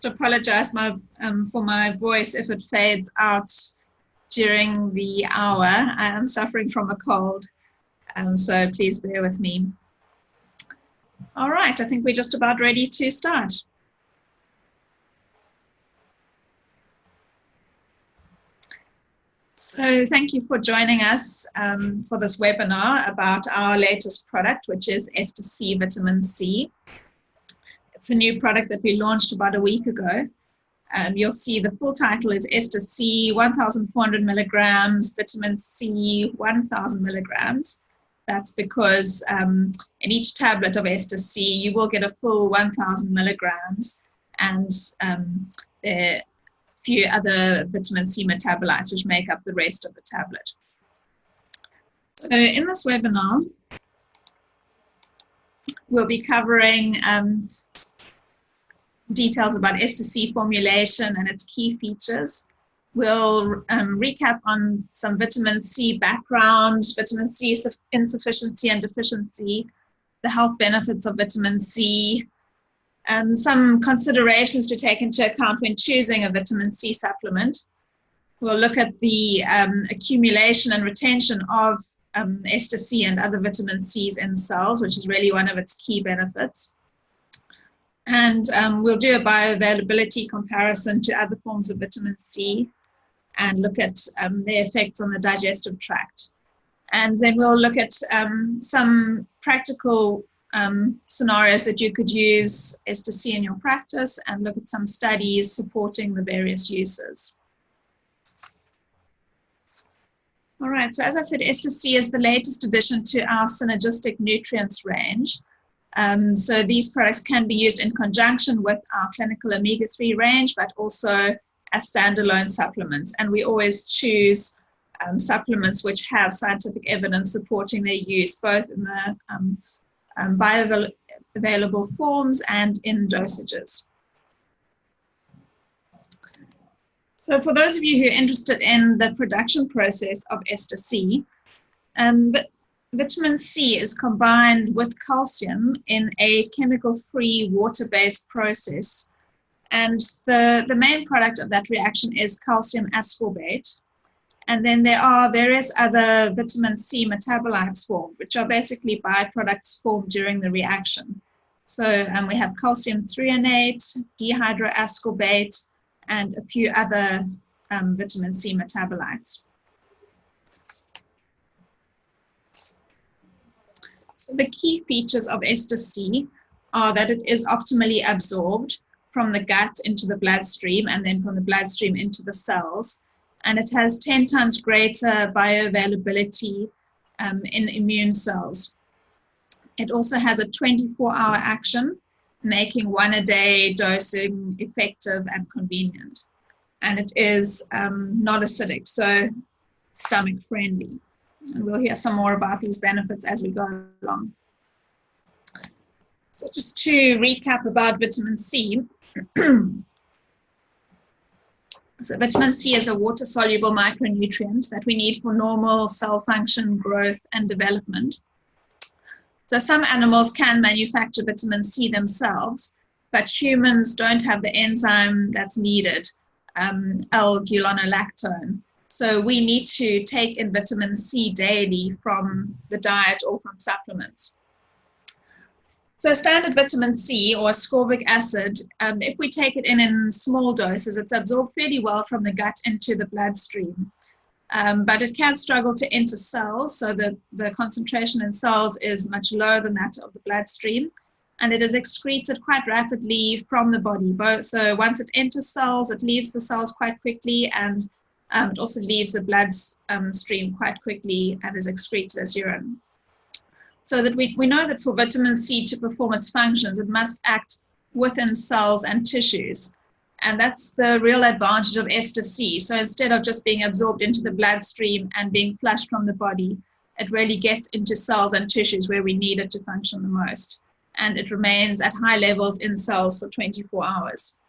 apologize for my voice if it fades out during the hour. I am suffering from a cold, so please bear with me. All right, I think we're just about ready to start. So thank you for joining us for this webinar about our latest product, which is Ester-C Vitamin C. It's a new product that we launched about a week ago. You'll see the full title is Ester-C 1,400 milligrams, vitamin C 1,000 milligrams. That's because in each tablet of Ester-C, you will get a full 1,000 milligrams and there are a few other vitamin C metabolites which make up the rest of the tablet. So in this webinar, we'll be covering details about Ester-C formulation and its key features. We'll recap on some vitamin C background, vitamin C insufficiency and deficiency, the health benefits of vitamin C, some considerations to take into account when choosing a vitamin C supplement. We'll look at the accumulation and retention of Ester-C and other vitamin Cs in cells, which is really one of its key benefits. And we'll do a bioavailability comparison to other forms of vitamin C and look at their effects on the digestive tract. And then we'll look at some practical scenarios that you could use Ester-C in your practice and look at some studies supporting the various uses. All right, so as I said, Ester-C is the latest addition to our synergistic nutrients range. So these products can be used in conjunction with our clinical omega-3 range, but also as standalone supplements. And we always choose supplements which have scientific evidence supporting their use, both in the bioavailable forms and in dosages. So for those of you who are interested in the production process of Ester-C, vitamin C is combined with calcium in a chemical-free water-based process. And the main product of that reaction is calcium ascorbate. And then there are various other vitamin C metabolites formed, which are basically byproducts formed during the reaction. So we have calcium threonate, dehydroascorbate, and a few other vitamin C metabolites. So the key features of Ester-C are that it is optimally absorbed from the gut into the bloodstream and then from the bloodstream into the cells. And it has 10 times greater bioavailability in immune cells. It also has a 24-hour action, making one-a-day dosing effective and convenient. And it is not acidic, so stomach friendly. And we'll hear some more about these benefits as we go along. So just to recap about vitamin C. So vitamin C is a water-soluble micronutrient that we need for normal cell function, growth, and development. So some animals can manufacture vitamin C themselves, but humans don't have the enzyme that's needed, L-gulonolactone. So we need to take in vitamin C daily from the diet or from supplements. So standard vitamin C or ascorbic acid, if we take it in small doses, it's absorbed fairly well from the gut into the bloodstream. But it can struggle to enter cells, so the concentration in cells is much lower than that of the bloodstream. And it is excreted quite rapidly from the body. So once it enters cells, it leaves the cells quite quickly, and it also leaves the bloodstream quite quickly and is excreted as urine. So that we know that for vitamin C to perform its functions, it must act within cells and tissues. And that's the real advantage of Ester-C. So instead of just being absorbed into the bloodstream and being flushed from the body, it really gets into cells and tissues where we need it to function the most. And it remains at high levels in cells for 24 hours.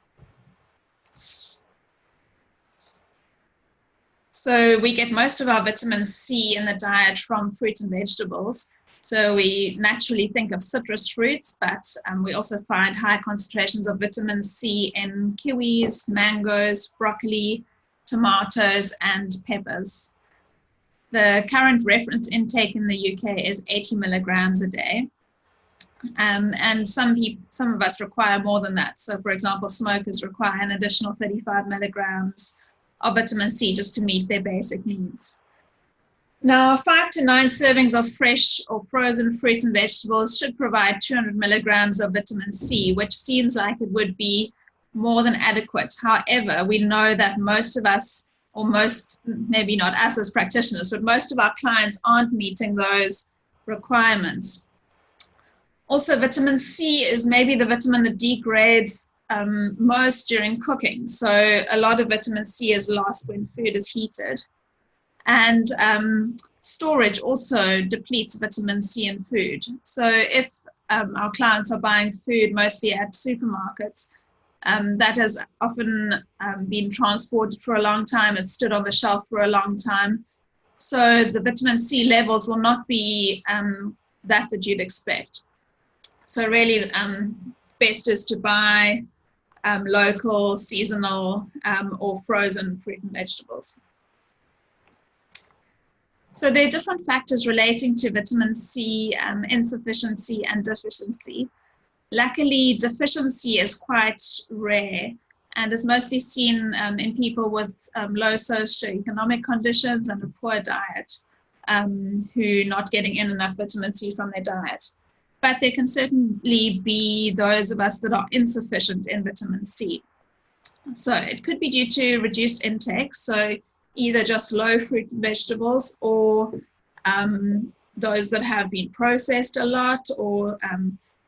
So we get most of our vitamin C in the diet from fruit and vegetables. So we naturally think of citrus fruits, but we also find high concentrations of vitamin C in kiwis, mangoes, broccoli, tomatoes, and peppers. The current reference intake in the UK is 80 milligrams a day. And some of us require more than that. So, for example, smokers require an additional 35 milligrams of vitamin C just to meet their basic needs. Now, 5 to 9 servings of fresh or frozen fruits and vegetables should provide 200 milligrams of vitamin C, which seems like it would be more than adequate. However, we know that most of us, or most, maybe not us as practitioners, but most of our clients aren't meeting those requirements. Also, vitamin C is maybe the vitamin that degrades most during cooking. So a lot of vitamin C is lost when food is heated. And storage also depletes vitamin C in food. So if our clients are buying food mostly at supermarkets, that has often been transported for a long time. It's stood on the shelf for a long time. So the vitamin C levels will not be that you'd expect. So really, best is to buy local, seasonal, or frozen fruit and vegetables. So there are different factors relating to vitamin C insufficiency and deficiency. Luckily, deficiency is quite rare and is mostly seen in people with low socioeconomic conditions and a poor diet who are not getting in enough vitamin C from their diet. But there can certainly be those of us that are insufficient in vitamin C. So it could be due to reduced intake, so either just low fruit and vegetables, or those that have been processed a lot or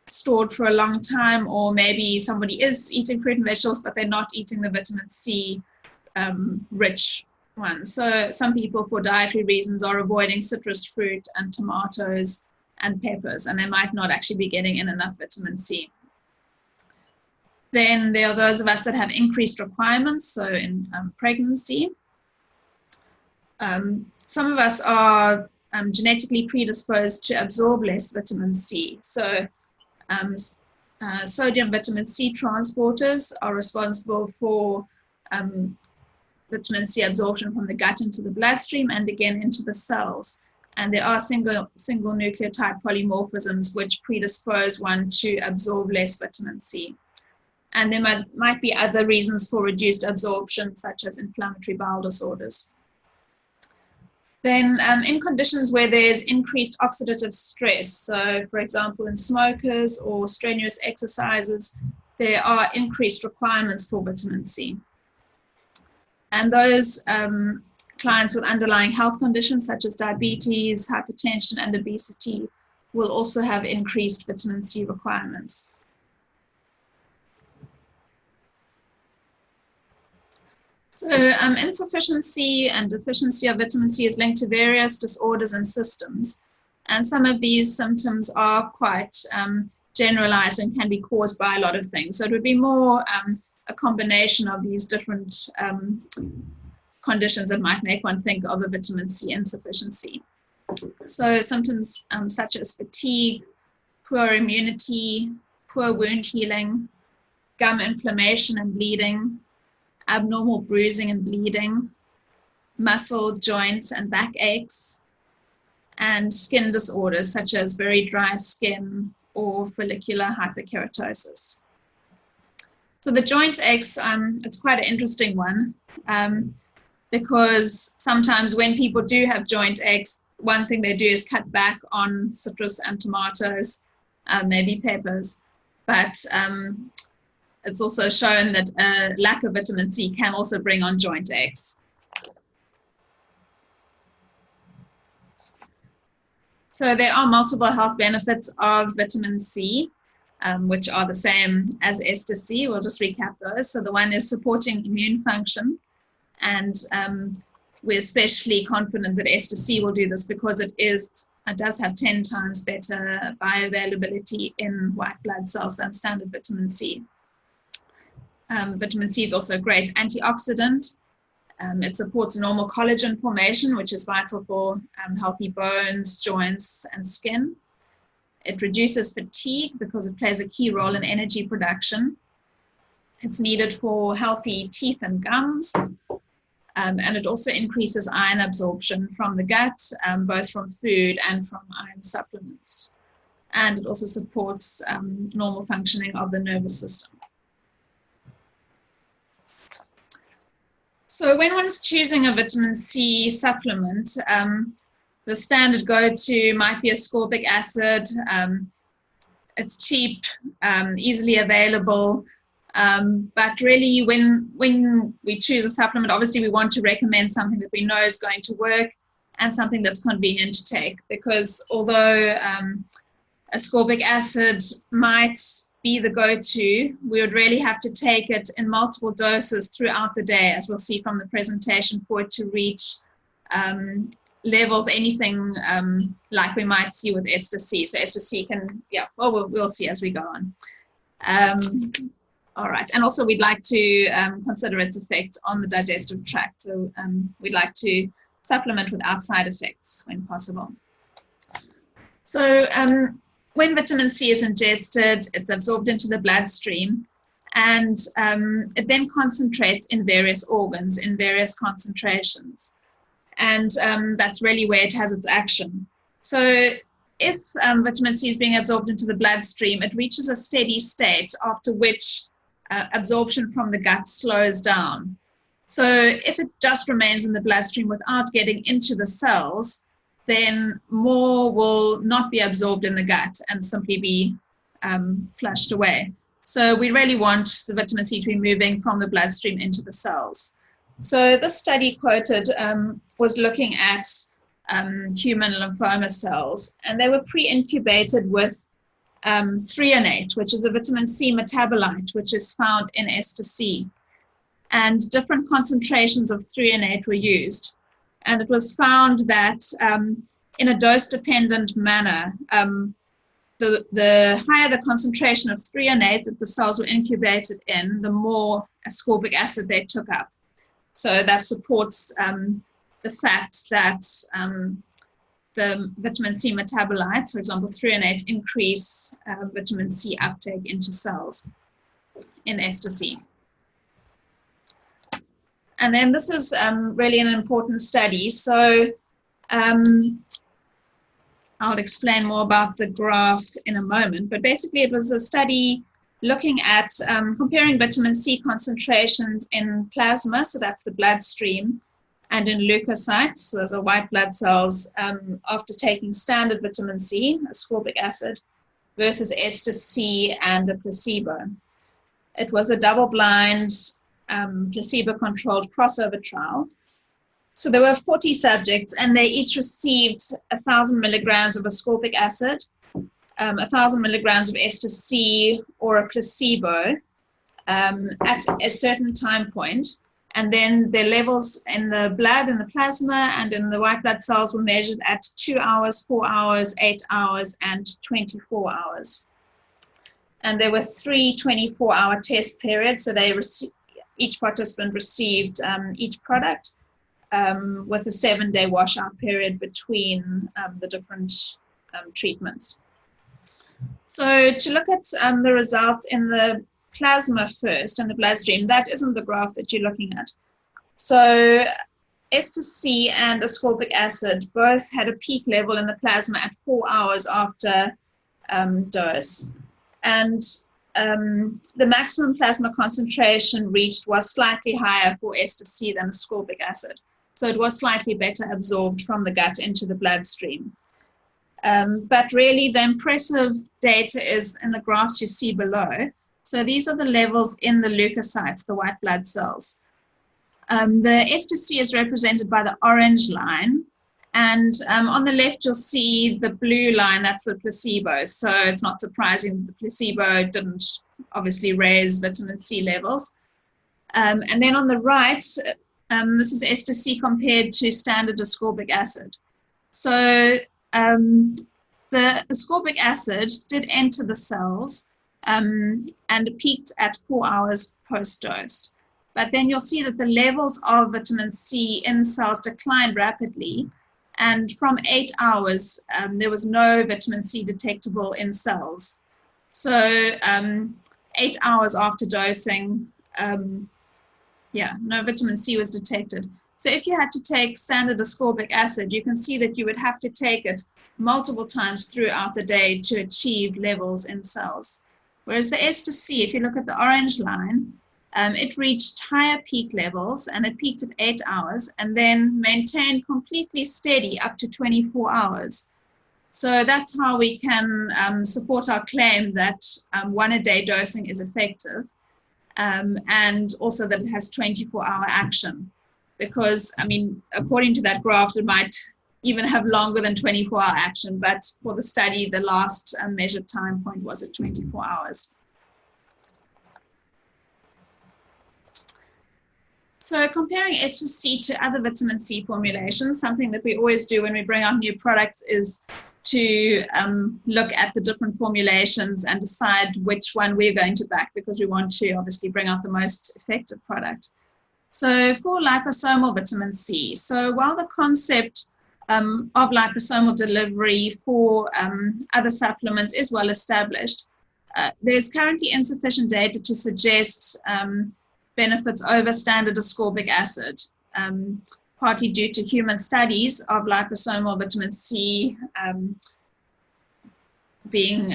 stored for a long time, or maybe somebody is eating fruit and vegetables, but they're not eating the vitamin C rich ones. So some people, for dietary reasons, are avoiding citrus fruit and tomatoes and peppers, and they might not actually be getting in enough vitamin C. Then there are those of us that have increased requirements, so in pregnancy. Some of us are genetically predisposed to absorb less vitamin C. So sodium vitamin C transporters are responsible for vitamin C absorption from the gut into the bloodstream and again into the cells. And there are single nucleotide polymorphisms which predispose one to absorb less vitamin C. And there might be other reasons for reduced absorption, such as inflammatory bowel disorders. Then in conditions where there's increased oxidative stress, so for example in smokers or strenuous exercises, there are increased requirements for vitamin C. And those clients with underlying health conditions such as diabetes, hypertension, and obesity will also have increased vitamin C requirements. So insufficiency and deficiency of vitamin C is linked to various disorders and systems. And some of these symptoms are quite generalized and can be caused by a lot of things. So it would be more a combination of these different conditions that might make one think of a vitamin C insufficiency. So symptoms such as fatigue, poor immunity, poor wound healing, gum inflammation and bleeding, abnormal bruising and bleeding, muscle, joint, and back aches, and skin disorders such as very dry skin or follicular hyperkeratosis. So the joint aches, it's quite an interesting one because sometimes when people do have joint aches, one thing they do is cut back on citrus and tomatoes, maybe peppers, but it's also shown that a lack of vitamin C can also bring on joint aches. So there are multiple health benefits of vitamin C, which are the same as Ester-C. We'll just recap those. So the one is supporting immune function, and we're especially confident that Ester-C will do this because it does have 10 times better bioavailability in white blood cells than standard vitamin C. Vitamin C is also a great antioxidant. It supports normal collagen formation, which is vital for healthy bones, joints, and skin. It reduces fatigue because it plays a key role in energy production. It's needed for healthy teeth and gums. And it also increases iron absorption from the gut, both from food and from iron supplements. And it also supports normal functioning of the nervous system. So when one's choosing a vitamin C supplement, the standard go-to might be ascorbic acid. It's cheap, easily available. But really, when we choose a supplement, obviously we want to recommend something that we know is going to work and something that's convenient to take. Because although ascorbic acid might be the go-to, we would really have to take it in multiple doses throughout the day, as we'll see from the presentation, for it to reach levels anything like we might see with Ester-C. So Ester-C can, we'll see as we go on. All right, and also we'd like to consider its effect on the digestive tract. So we'd like to supplement without side effects when possible. So when vitamin C is ingested, it's absorbed into the bloodstream, and it then concentrates in various organs in various concentrations. And that's really where it has its action. So if vitamin C is being absorbed into the bloodstream, it reaches a steady state, after which absorption from the gut slows down. So if it just remains in the bloodstream without getting into the cells, then more will not be absorbed in the gut and simply be flushed away. So we really want the vitamin C to be moving from the bloodstream into the cells. So this study quoted was looking at human lymphoma cells, and they were pre-incubated with threonate, which is a vitamin C metabolite, which is found in Ester-C. And different concentrations of threonate were used. And it was found that in a dose-dependent manner, the higher the concentration of threonate that the cells were incubated in, the more ascorbic acid they took up. So that supports the fact that the vitamin C metabolites, for example, threonate, increase vitamin C uptake into cells in Ester-C. And then this is really an important study. So I'll explain more about the graph in a moment, but basically it was a study looking at comparing vitamin C concentrations in plasma, so that's the bloodstream, and in leukocytes, so those are white blood cells, after taking standard vitamin C, ascorbic acid, versus Ester-C and a placebo. It was a double-blind, placebo-controlled crossover trial. So there were 40 subjects, and they each received 1,000 milligrams of ascorbic acid, 1,000 milligrams of Ester-C or a placebo at a certain time point. And then their levels in the blood, in the plasma, and in the white blood cells were measured at 2 hours, 4 hours, 8 hours, and 24 hours. And there were 3 24-hour test periods, so they each participant received each product with a 7-day washout period between the different treatments. So to look at the results in the plasma first, in the bloodstream, that isn't the graph that you're looking at. So Ester-C and ascorbic acid both had a peak level in the plasma at 4 hours after dose. And the maximum plasma concentration reached was slightly higher for Ester-C than ascorbic acid. So it was slightly better absorbed from the gut into the bloodstream. But really the impressive data is in the graphs you see below. So these are the levels in the leukocytes, the white blood cells. The Ester-C is represented by the orange line. And on the left, you'll see the blue line, that's the placebo. So it's not surprising the placebo didn't obviously raise vitamin C levels. And then on the right, this is Ester-C compared to standard ascorbic acid. So the ascorbic acid did enter the cells and peaked at 4 hours post-dose. But then you'll see that the levels of vitamin C in cells declined rapidly. And from 8 hours, there was no vitamin C detectable in cells. So 8 hours after dosing, no vitamin C was detected. So if you had to take standard ascorbic acid, you can see that you would have to take it multiple times throughout the day to achieve levels in cells. Whereas the Ester-C, if you look at the orange line, it reached higher peak levels, and it peaked at 8 hours and then maintained completely steady up to 24 hours. So that's how we can support our claim that 1 a day dosing is effective, and also that it has 24-hour action. Because, I mean, according to that graph, it might even have longer than 24-hour action, but for the study, the last measured time point was at 24 hours. So comparing Ester-C to other vitamin C formulations, something that we always do when we bring out new products is to look at the different formulations and decide which one we're going to back, because we want to obviously bring out the most effective product. So for liposomal vitamin C, so while the concept of liposomal delivery for other supplements is well established, there's currently insufficient data to suggest benefits over standard ascorbic acid, partly due to human studies of liposomal vitamin C being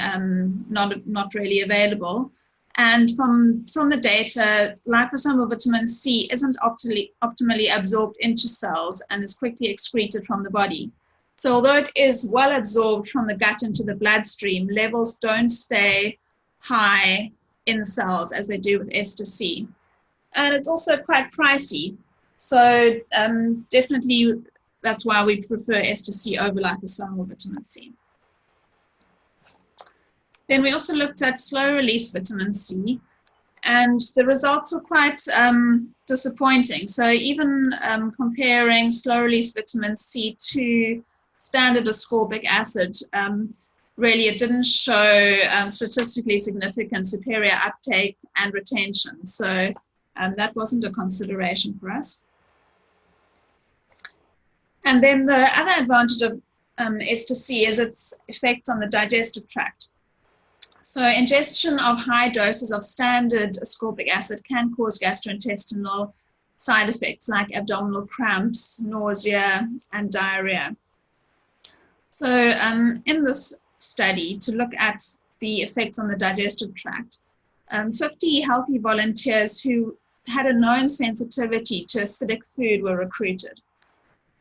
not really available. And from the data, liposomal vitamin C isn't optimally absorbed into cells and is quickly excreted from the body. So although it is well absorbed from the gut into the bloodstream, levels don't stay high in cells as they do with Ester-C. And it's also quite pricey. So definitely that's why we prefer Ester-C over liposomal vitamin C. Then we also looked at slow-release vitamin C, and the results were quite disappointing. So even comparing slow-release vitamin C to standard ascorbic acid, really it didn't show statistically significant superior uptake and retention. So that wasn't a consideration for us. And then the other advantage of Ester-C is its effects on the digestive tract. So ingestion of high doses of standard ascorbic acid can cause gastrointestinal side effects like abdominal cramps, nausea, and diarrhea. So in this study, to look at the effects on the digestive tract, 50 healthy volunteers who had a known sensitivity to acidic food were recruited.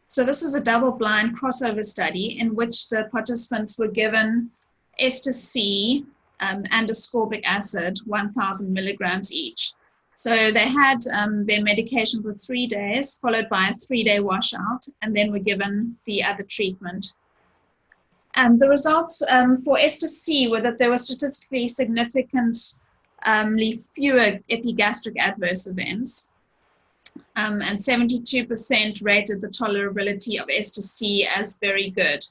So this was a double-blind crossover study in which the participants were given Ester-C and ascorbic acid, 1,000 milligrams each. So they had their medication for 3 days, followed by a 3-day washout, and then were given the other treatment. And the results for Ester-C were that there were statistically significantly fewer epigastric adverse events, and 72% rated the tolerability of Ester-C as very good.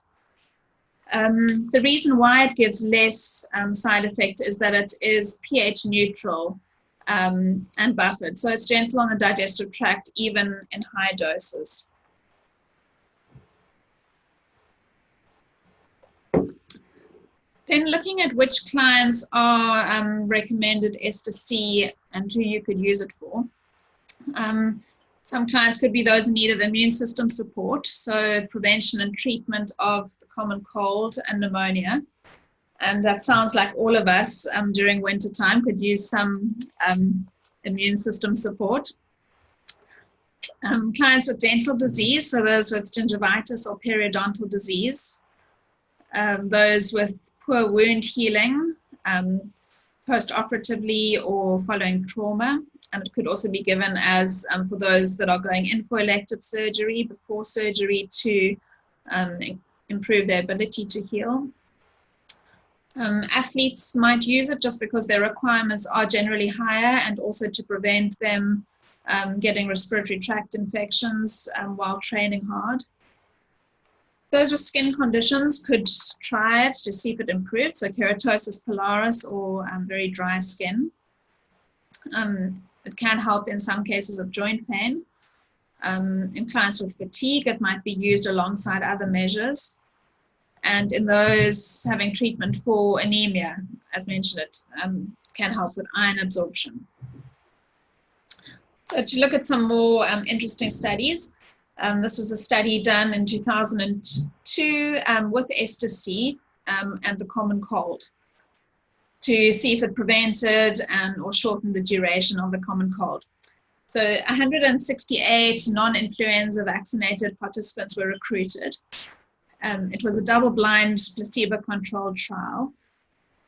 The reason why it gives less side effects is that it is pH neutral and buffered. So it's gentle on the digestive tract, even in high doses. Then looking at which clients are recommended Ester-C and who you could use it for. Some clients could be those in need of immune system support, so prevention and treatment of the common cold and pneumonia. And that sounds like all of us during winter time could use some immune system support. Clients with dental disease, so those with gingivitis or periodontal disease. Those with poor wound healing, post-operatively or following trauma. And it could also be given as for those that are going in for elective surgery, before surgery, to improve their ability to heal. Athletes might use it just because their requirements are generally higher, and also to prevent them getting respiratory tract infections while training hard. Those with skin conditions could try it to see if it improves, so keratosis pilaris or very dry skin. It can help in some cases of joint pain. In clients with fatigue, it might be used alongside other measures. And in those having treatment for anemia, as mentioned, it can help with iron absorption. So to look at some more interesting studies, this was a study done in 2002 with Ester-C and the common cold to see if it prevented or shortened the duration of the common cold. So 168 non-influenza vaccinated participants were recruited. It was a double-blind, placebo-controlled trial.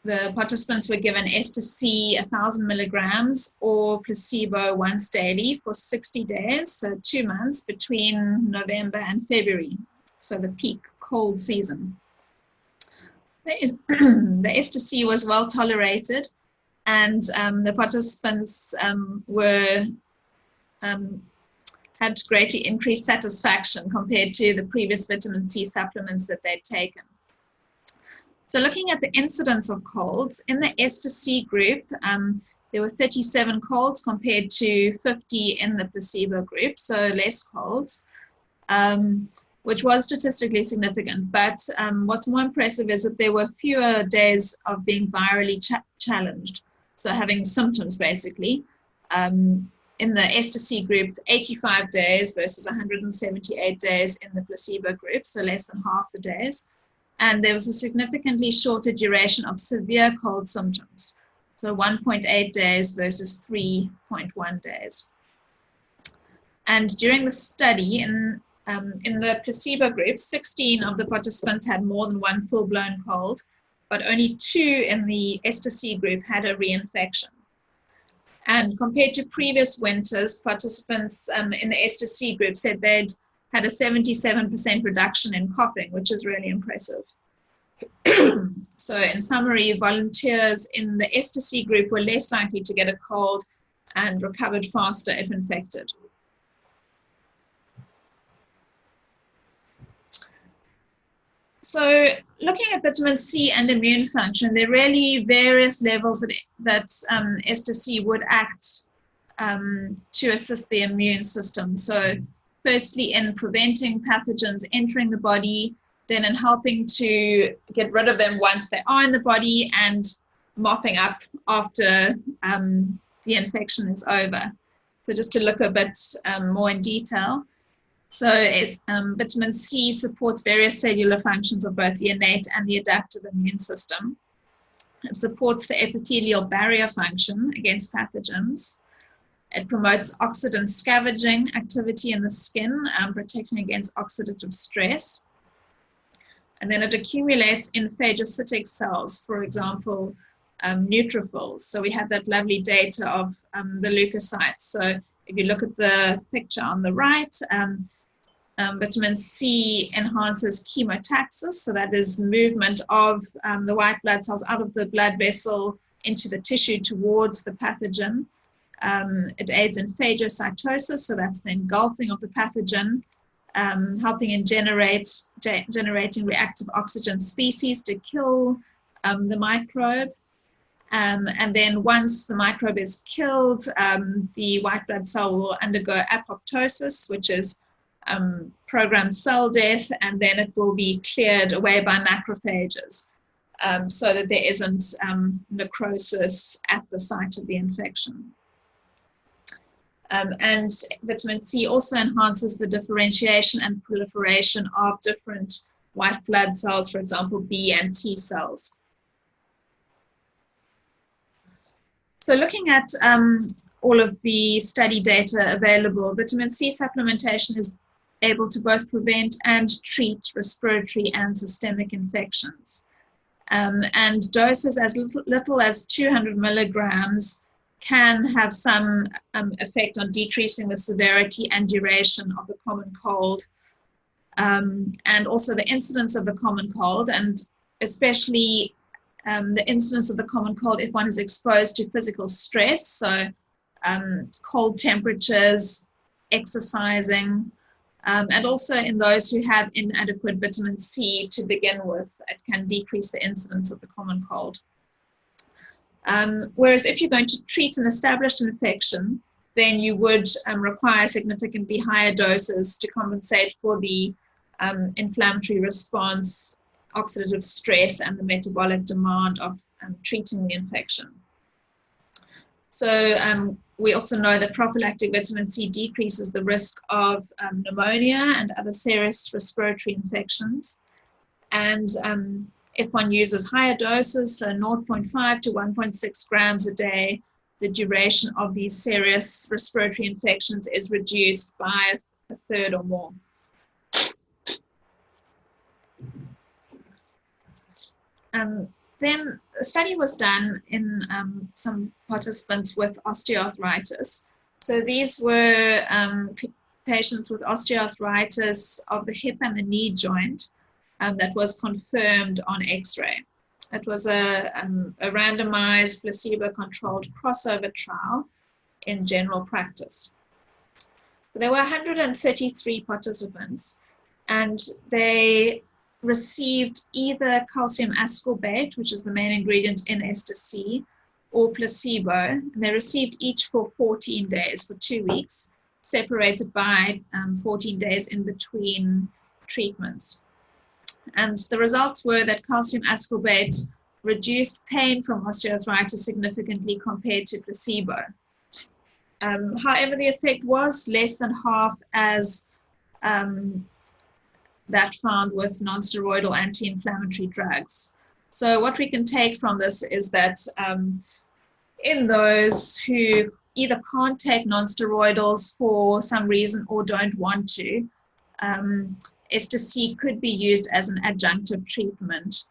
The participants were given Ester-C 1,000 milligrams or placebo once daily for 60 days, so 2 months between November and February, so the peak cold season. The Ester-C was well tolerated, and the participants had greatly increased satisfaction compared to the previous vitamin C supplements that they'd taken. So looking at the incidence of colds, in the Ester-C group, there were 37 colds compared to 50 in the placebo group, so less colds, which was statistically significant. But what's more impressive is that there were fewer days of being virally challenged, so having symptoms basically. In the Ester-C group, 85 days versus 178 days in the placebo group, so less than half the days. And there was a significantly shorter duration of severe cold symptoms, so 1.8 days versus 3.1 days. And during the study, in the placebo group, 16 of the participants had more than one full-blown cold, but only 2 in the Ester-C group had a reinfection. And compared to previous winters, participants in the Ester-C group said they'd had a 77% reduction in coughing, which is really impressive. So in summary, volunteers in the Ester-C group were less likely to get a cold and recovered faster if infected. So looking at vitamin C and immune function, there are really various levels that Ester-C would act to assist the immune system. So firstly, in preventing pathogens entering the body, then in helping to get rid of them once they are in the body, and mopping up after the infection is over. So just to look a bit more in detail. So vitamin C supports various cellular functions of both the innate and the adaptive immune system. It supports the epithelial barrier function against pathogens. It promotes oxidant scavenging activity in the skin, protecting against oxidative stress. And then it accumulates in phagocytic cells, for example, neutrophils. So we have that lovely data of the leukocytes. So if you look at the picture on the right, vitamin C enhances chemotaxis, so that is movement of the white blood cells out of the blood vessel into the tissue towards the pathogen. It aids in phagocytosis, so that's the engulfing of the pathogen, helping in generating reactive oxygen species to kill the microbe. And then once the microbe is killed, the white blood cell will undergo apoptosis, which is programmed cell death, and then it will be cleared away by macrophages so that there isn't necrosis at the site of the infection. And vitamin C also enhances the differentiation and proliferation of different white blood cells, for example, B and T cells. So looking at all of the study data available, vitamin C supplementation is able to both prevent and treat respiratory and systemic infections. And doses as little as 200 milligrams can have some effect on decreasing the severity and duration of the common cold, and also the incidence of the common cold, and especially the incidence of the common cold if one is exposed to physical stress, so cold temperatures, exercising, and also in those who have inadequate vitamin C to begin with, it can decrease the incidence of the common cold. Whereas if you're going to treat an established infection, then you would require significantly higher doses to compensate for the inflammatory response, oxidative stress, and the metabolic demand of treating the infection. So we also know that prophylactic vitamin C decreases the risk of pneumonia and other serious respiratory infections. And if one uses higher doses, so 0.5 to 1.6 grams a day, the duration of these serious respiratory infections is reduced by a third or more. Then a study was done in some participants with osteoarthritis. So these were patients with osteoarthritis of the hip and the knee joint that was confirmed on X-ray. It was a randomized placebo-controlled crossover trial in general practice. There were 133 participants, and they received either calcium ascorbate, which is the main ingredient in Ester-C, or placebo. And they received each for 14 days, for 2 weeks, separated by 14 days in between treatments. And the results were that calcium ascorbate reduced pain from osteoarthritis significantly compared to placebo. However, the effect was less than half as that found with non-steroidal anti-inflammatory drugs. So what we can take from this is that in those who either can't take non-steroidals for some reason or don't want to, Ester-C could be used as an adjunctive treatment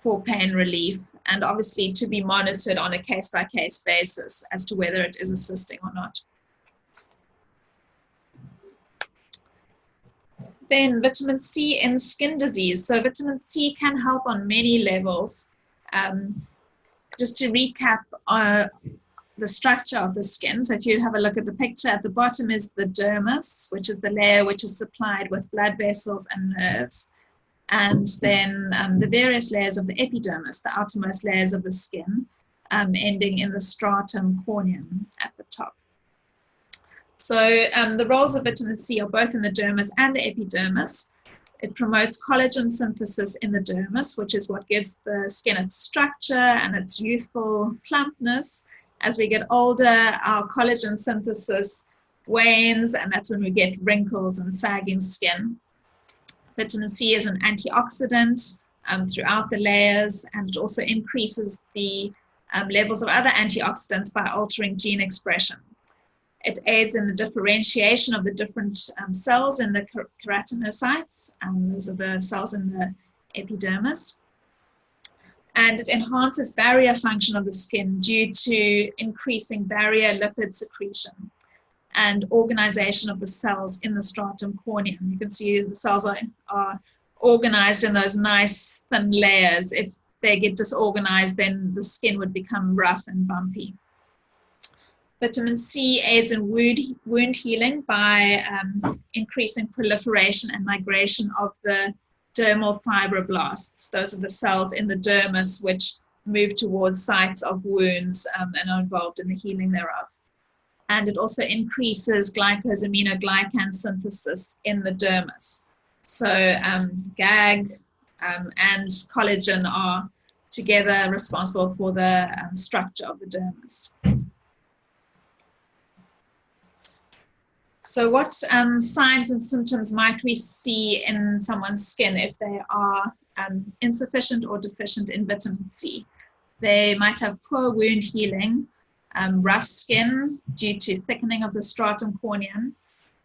for pain relief, and obviously to be monitored on a case-by-case basis as to whether it is assisting or not. Then vitamin C in skin disease. So vitamin C can help on many levels. Just to recap the structure of the skin. So if you have a look at the picture, at the bottom is the dermis, which is the layer which is supplied with blood vessels and nerves. And then the various layers of the epidermis, the outermost layers of the skin, ending in the stratum corneum at the top. So the roles of vitamin C are both in the dermis and the epidermis. It promotes collagen synthesis in the dermis, which is what gives the skin its structure and its youthful plumpness. As we get older, our collagen synthesis wanes, and that's when we get wrinkles and sagging skin. Vitamin C is an antioxidant throughout the layers, and it also increases the levels of other antioxidants by altering gene expression. It aids in the differentiation of the different cells in the keratinocytes, those are the cells in the epidermis. And it enhances barrier function of the skin due to increasing barrier lipid secretion and organization of the cells in the stratum corneum. You can see the cells are organized in those nice thin layers. If they get disorganized, then the skin would become rough and bumpy. Vitamin C aids in wound healing by increasing proliferation and migration of the dermal fibroblasts. Those are the cells in the dermis which move towards sites of wounds and are involved in the healing thereof. And it also increases glycosaminoglycan synthesis in the dermis. So GAG and collagen are together responsible for the structure of the dermis. So what signs and symptoms might we see in someone's skin if they are insufficient or deficient in vitamin C? They might have poor wound healing, rough skin due to thickening of the stratum corneum,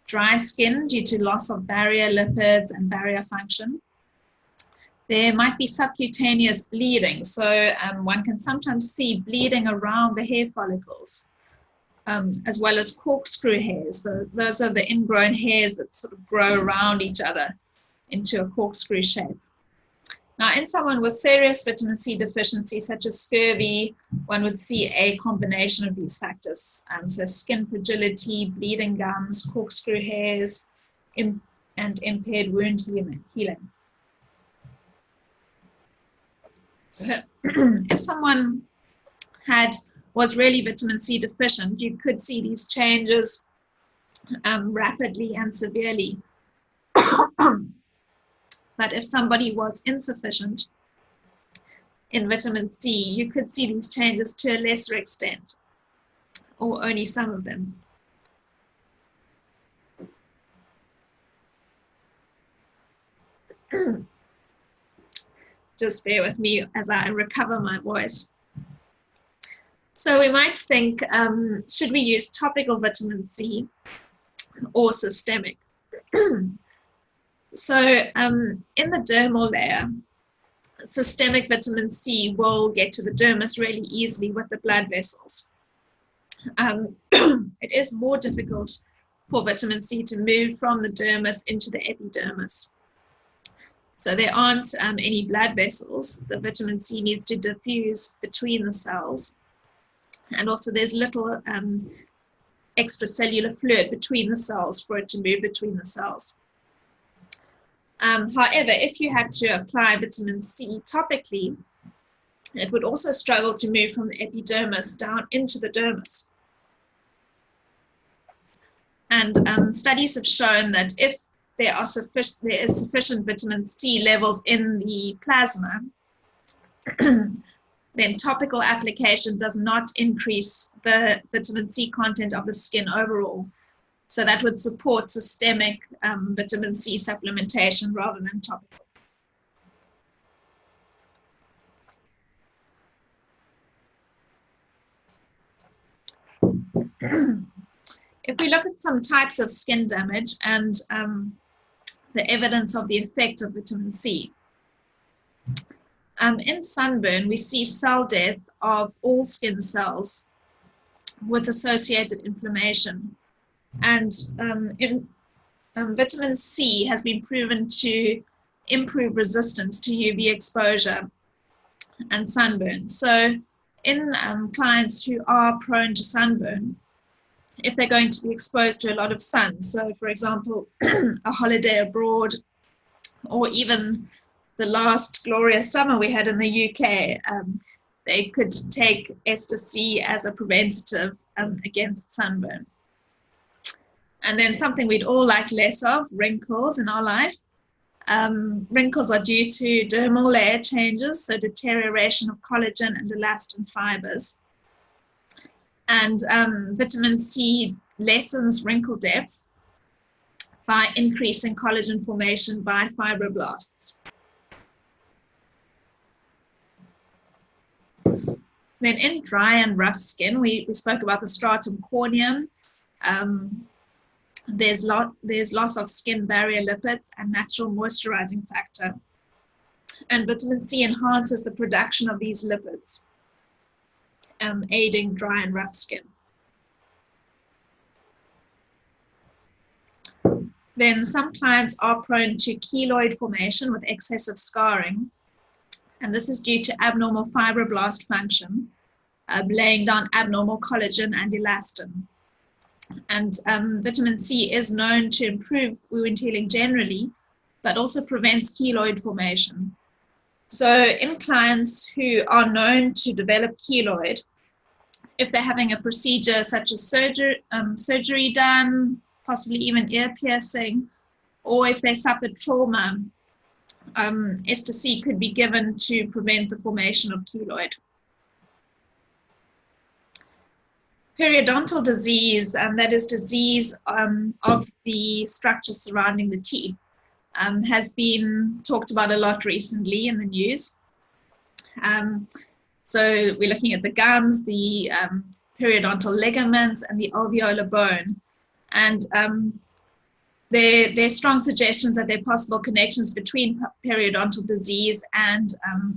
dry skin due to loss of barrier lipids and barrier function. There might be subcutaneous bleeding, so one can sometimes see bleeding around the hair follicles. As well as corkscrew hairs. So those are the ingrown hairs that sort of grow around each other into a corkscrew shape. Now, in someone with serious vitamin C deficiency, such as scurvy, one would see a combination of these factors. So skin fragility, bleeding gums, corkscrew hairs, and impaired wound healing. So if someone had was really vitamin C deficient, you could see these changes rapidly and severely. But if somebody was insufficient in vitamin C, you could see these changes to a lesser extent, or only some of them. Just bear with me as I recover my voice. So we might think, should we use topical vitamin C or systemic? So in the dermal layer, systemic vitamin C will get to the dermis really easily with the blood vessels. It is more difficult for vitamin C to move from the dermis into the epidermis. So there aren't any blood vessels. The vitamin C needs to diffuse between the cells. And also there's little extracellular fluid between the cells for it to move between the cells. However, if you had to apply vitamin C topically, it would also struggle to move from the epidermis down into the dermis. And studies have shown that if there is sufficient vitamin C levels in the plasma, then topical application does not increase the vitamin C content of the skin overall. So that would support systemic vitamin C supplementation rather than topical. If we look at some types of skin damage and the evidence of the effect of vitamin C, in sunburn, we see cell death of all skin cells with associated inflammation. And vitamin C has been proven to improve resistance to UV exposure and sunburn. So in clients who are prone to sunburn, if they're going to be exposed to a lot of sun, so for example, a holiday abroad, or even the last glorious summer we had in the UK, they could take Ester-C as a preventative against sunburn. And then something we'd all like less of, wrinkles in our life. Wrinkles are due to dermal layer changes, so deterioration of collagen and elastin fibers. And vitamin C lessens wrinkle depth by increasing collagen formation by fibroblasts. Then in dry and rough skin, we spoke about the stratum corneum. There's loss of skin barrier lipids and natural moisturizing factor. And vitamin C enhances the production of these lipids, aiding dry and rough skin. Then some clients are prone to keloid formation with excessive scarring. And this is due to abnormal fibroblast function, laying down abnormal collagen and elastin. And vitamin C is known to improve wound healing generally, but also prevents keloid formation. So in clients who are known to develop keloid, if they're having a procedure such as surgery done, possibly even ear piercing, or if they suffered trauma, Ester-C could be given to prevent the formation of keloid. Periodontal disease, that is disease of the structures surrounding the teeth, has been talked about a lot recently in the news. So we're looking at the gums, the periodontal ligaments, and the alveolar bone. And there are strong suggestions that there are possible connections between periodontal disease and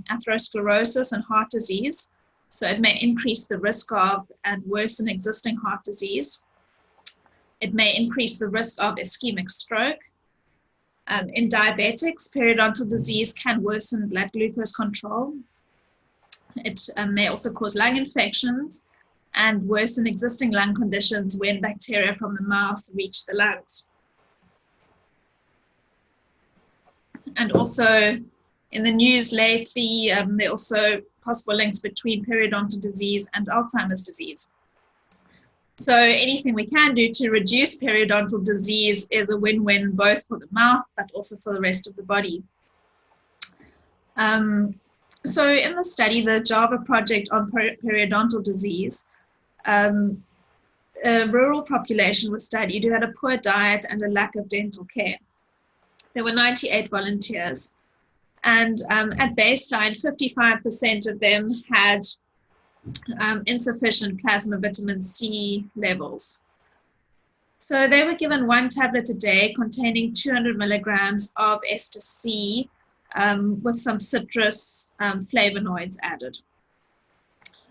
atherosclerosis and heart disease. So it may increase the risk of and worsen existing heart disease. It may increase the risk of ischemic stroke. In diabetics, periodontal disease can worsen blood glucose control. It may also cause lung infections and worsen existing lung conditions when bacteria from the mouth reach the lungs. And also in the news lately, there are also possible links between periodontal disease and Alzheimer's disease. So anything we can do to reduce periodontal disease is a win-win, both for the mouth, but also for the rest of the body. So in the study, the Java project on periodontal disease, a rural population was studied who had a poor diet and a lack of dental care. There were 98 volunteers, and at baseline, 55% of them had insufficient plasma vitamin C levels. So they were given 1 tablet a day containing 200 milligrams of Ester-C with some citrus flavonoids added.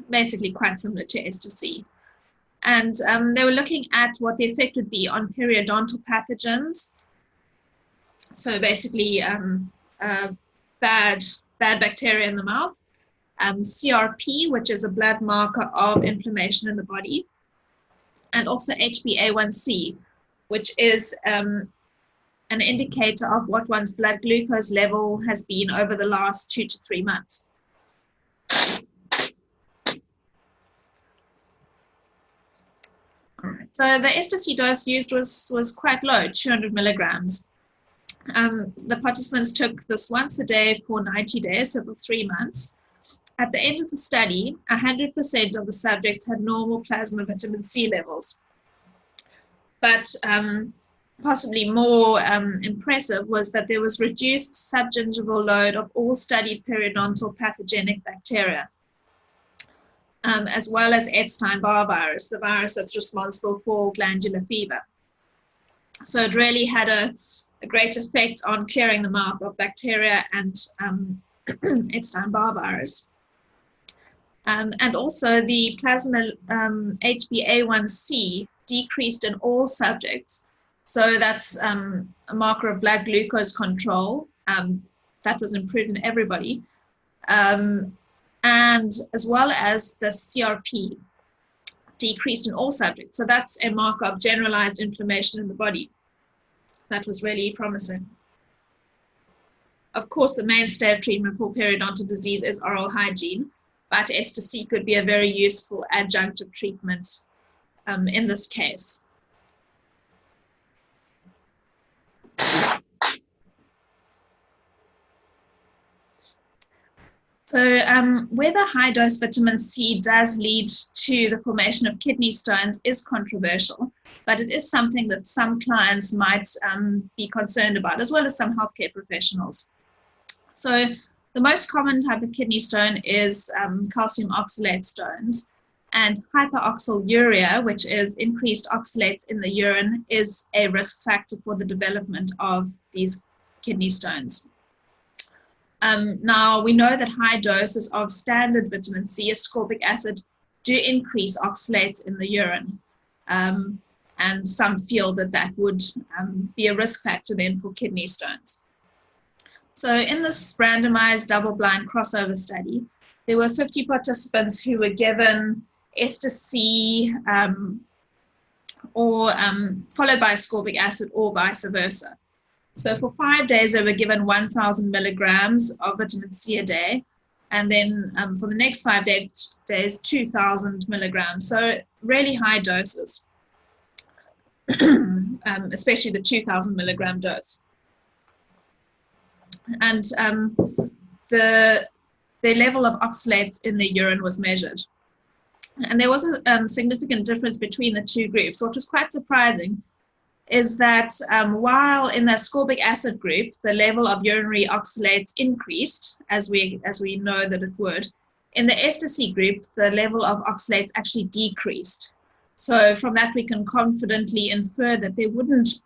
Basically quite similar to Ester-C. And they were looking at what the effect would be on periodontal pathogens. So basically bad bacteria in the mouth. CRP, which is a blood marker of inflammation in the body, and also HbA1c, which is an indicator of what one's blood glucose level has been over the last 2 to 3 months. All right. So the Ester-C dose used was quite low, 200 milligrams. The participants took this once a day for 90 days, so for 3 months. At the end of the study, 100% of the subjects had normal plasma vitamin C levels. But possibly more impressive was that there was reduced subgingival load of all studied periodontal pathogenic bacteria, as well as Epstein-Barr virus, the virus that's responsible for glandular fever. So it really had a great effect on clearing the mouth of bacteria and Epstein-Barr virus. And also the plasma HbA1c decreased in all subjects. So that's a marker of blood glucose control. That was improved in everybody. And as well as the CRP decreased in all subjects. So that's a marker of generalized inflammation in the body. That was really promising. Of course, the mainstay of treatment for periodontal disease is oral hygiene, but Ester-C could be a very useful adjunctive treatment in this case. So whether high-dose vitamin C does lead to the formation of kidney stones is controversial, but it is something that some clients might be concerned about, as well as some healthcare professionals. So the most common type of kidney stone is calcium oxalate stones, and hyperoxaluria, which is increased oxalates in the urine, is a risk factor for the development of these kidney stones. Now, we know that high doses of standard vitamin C, ascorbic acid, do increase oxalates in the urine, and some feel that that would be a risk factor then for kidney stones. So in this randomized double-blind crossover study, there were 50 participants who were given Ester-C or followed by ascorbic acid or vice versa. So for 5 days, they were given 1,000 milligrams of vitamin C a day. And then for the next 5 days, 2,000 milligrams. So really high doses, especially the 2,000 milligram dose. And the level of oxalates in the urine was measured. And there was a significant difference between the two groups. What was quite surprising is that while in the ascorbic acid group, the level of urinary oxalates increased, as we know that it would, in the Ester-C group, the level of oxalates actually decreased. So from that, we can confidently infer that there wouldn't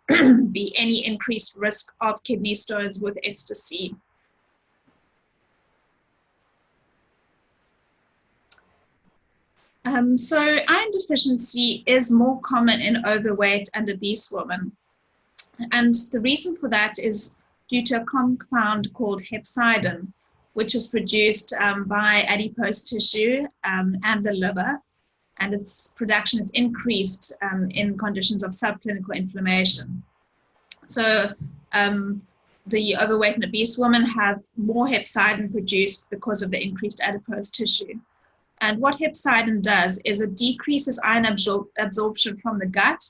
be any increased risk of kidney stones with Ester-C. So iron deficiency is more common in overweight and obese women. And the reason for that is due to a compound called hepcidin, which is produced by adipose tissue and the liver. And its production is increased in conditions of subclinical inflammation. So the overweight and obese women have more hepcidin produced because of the increased adipose tissue. And what hepcidin does is it decreases iron absorption from the gut,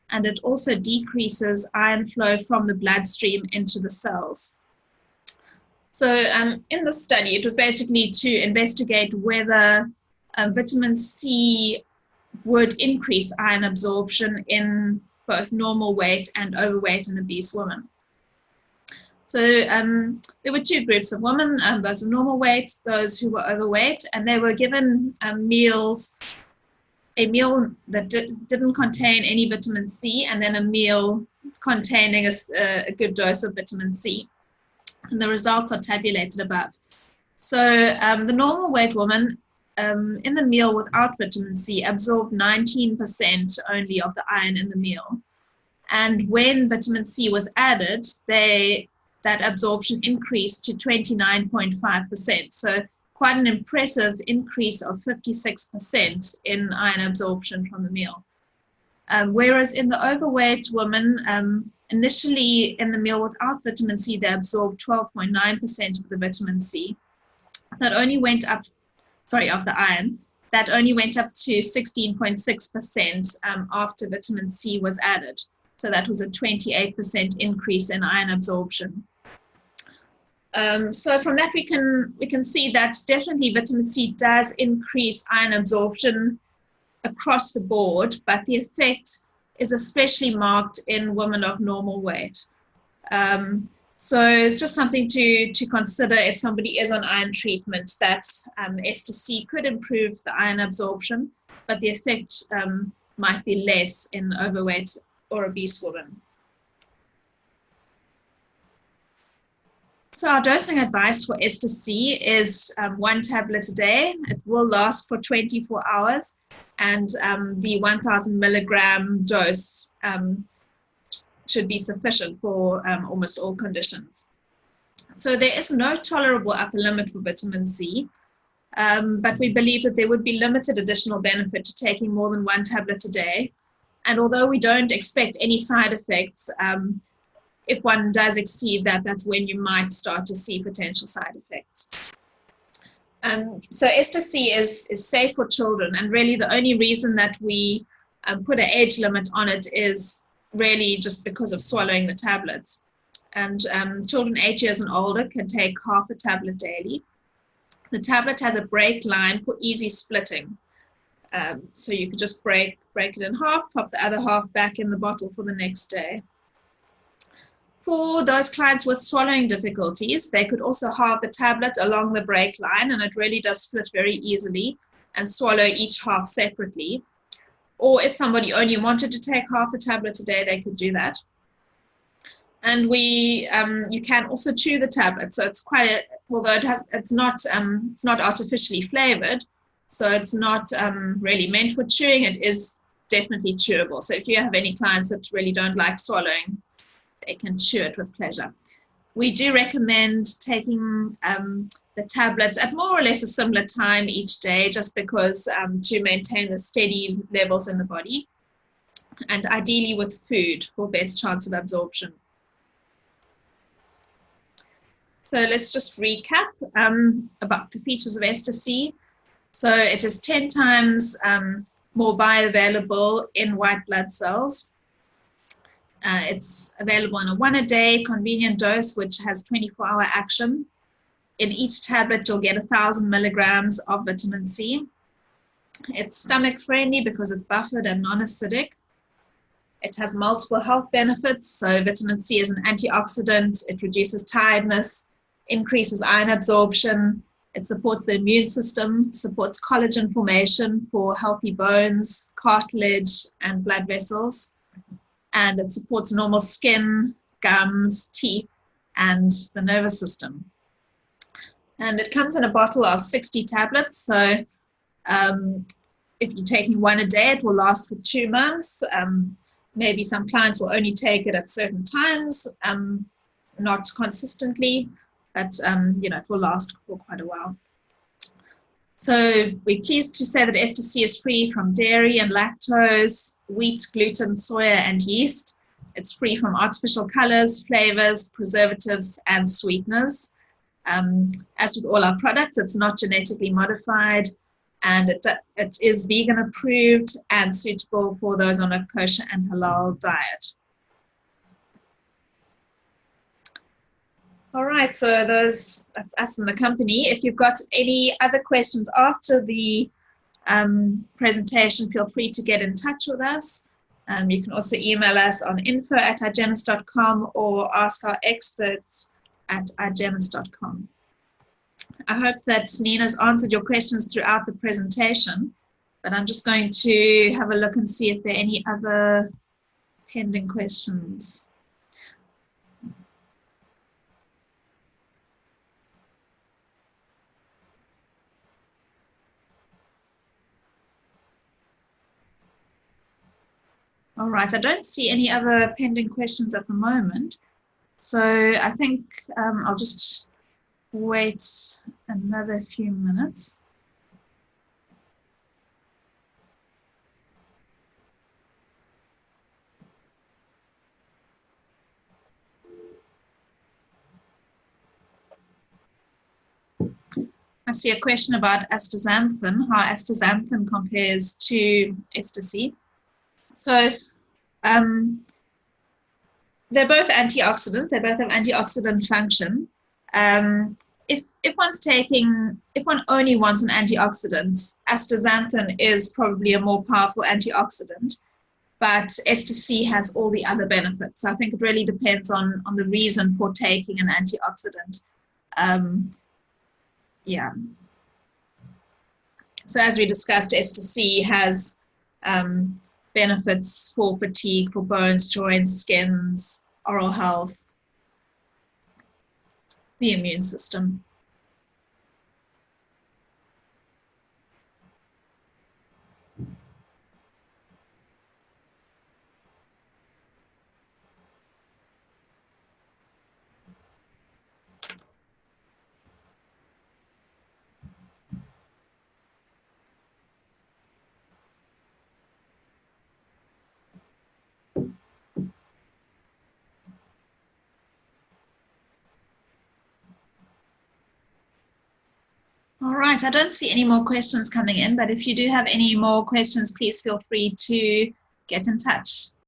and it also decreases iron flow from the bloodstream into the cells. So in the study, it was basically to investigate whether vitamin C would increase iron absorption in both normal weight and overweight and obese women. So there were two groups of women, those of normal weight, those who were overweight, and they were given a meal that didn't contain any vitamin C, and then a meal containing a good dose of vitamin C. And the results are tabulated above. So the normal weight woman in the meal without vitamin C absorbed 19% only of the iron in the meal. And when vitamin C was added, that absorption increased to 29.5%. So quite an impressive increase of 56% in iron absorption from the meal. Whereas in the overweight woman, initially in the meal without vitamin C, they absorbed 12.9% of the vitamin C. That only went up, of the iron, that only went up to 16.6% after vitamin C was added. So that was a 28% increase in iron absorption. So from that we can see that definitely vitamin C does increase iron absorption across the board, but the effect is especially marked in women of normal weight. So it's just something to consider if somebody is on iron treatment, that Ester-C could improve the iron absorption, but the effect might be less in overweight or obese women. So our dosing advice for Ester-C is 1 tablet a day. It will last for 24 hours, and the 1,000 milligram dose should be sufficient for almost all conditions. So there is no tolerable upper limit for vitamin C, but we believe that there would be limited additional benefit to taking more than 1 tablet a day. And although we don't expect any side effects, if one does exceed that, that's when you might start to see potential side effects. So Ester-C is safe for children, and really the only reason that we put an age limit on it is really just because of swallowing the tablets. And children 8 years and older can take half a tablet daily. The tablet has a break line for easy splitting. So you could just break it in half, pop the other half back in the bottle for the next day. For those clients with swallowing difficulties, they could also halve the tablet along the break line, and it really does split very easily, and swallow each half separately. Or if somebody only wanted to take half a tablet a day, they could do that. And you can also chew the tablet. So it's quite although it's not artificially flavored, so it's not really meant for chewing. It is definitely chewable. So if you have any clients that really don't like swallowing, they can chew it with pleasure. We do recommend taking the tablets at more or less a similar time each day, just because to maintain the steady levels in the body, and ideally with food for best chance of absorption. So let's just recap about the features of Ester-C. So it is 10 times more bioavailable in white blood cells. It's available in a 1-a-day convenient dose, which has 24-hour action. In each tablet, you'll get 1,000 milligrams of vitamin C. It's stomach friendly because it's buffered and non-acidic. It has multiple health benefits. So vitamin C is an antioxidant. It reduces tiredness, increases iron absorption. It supports the immune system, supports collagen formation for healthy bones, cartilage, and blood vessels. And it supports normal skin, gums, teeth, and the nervous system. And it comes in a bottle of 60 tablets. So if you're taking 1 a day, it will last for 2 months. Maybe some clients will only take it at certain times, not consistently, but it will last for quite a while. So we're pleased to say that Ester-C is free from dairy and lactose, wheat, gluten, soya, and yeast. It's free from artificial colors, flavors, preservatives, and sweeteners. As with all our products, it's not genetically modified, and it is vegan approved and suitable for those on a kosher and halal diet. All right, so that's us in the company. If you've got any other questions after the presentation, feel free to get in touch with us. You can also email us on info@igennus.com or ask our experts at igennus.com. I hope that Nina's answered your questions throughout the presentation, but I'm just going to have a look and see if there are any other pending questions. All right, I don't see any other pending questions at the moment, so I think I'll just wait another few minutes. I see a question about astaxanthin, how astaxanthin compares to Ester-C. So they're both antioxidants. They both have antioxidant function. If one only wants an antioxidant, astaxanthin is probably a more powerful antioxidant, but Ester-C has all the other benefits. So I think it really depends on the reason for taking an antioxidant. Yeah. So as we discussed, Ester-C has benefits for fatigue, for bones, joints, skins, oral health, the immune system. All right, I don't see any more questions coming in, but if you do have any more questions, please feel free to get in touch.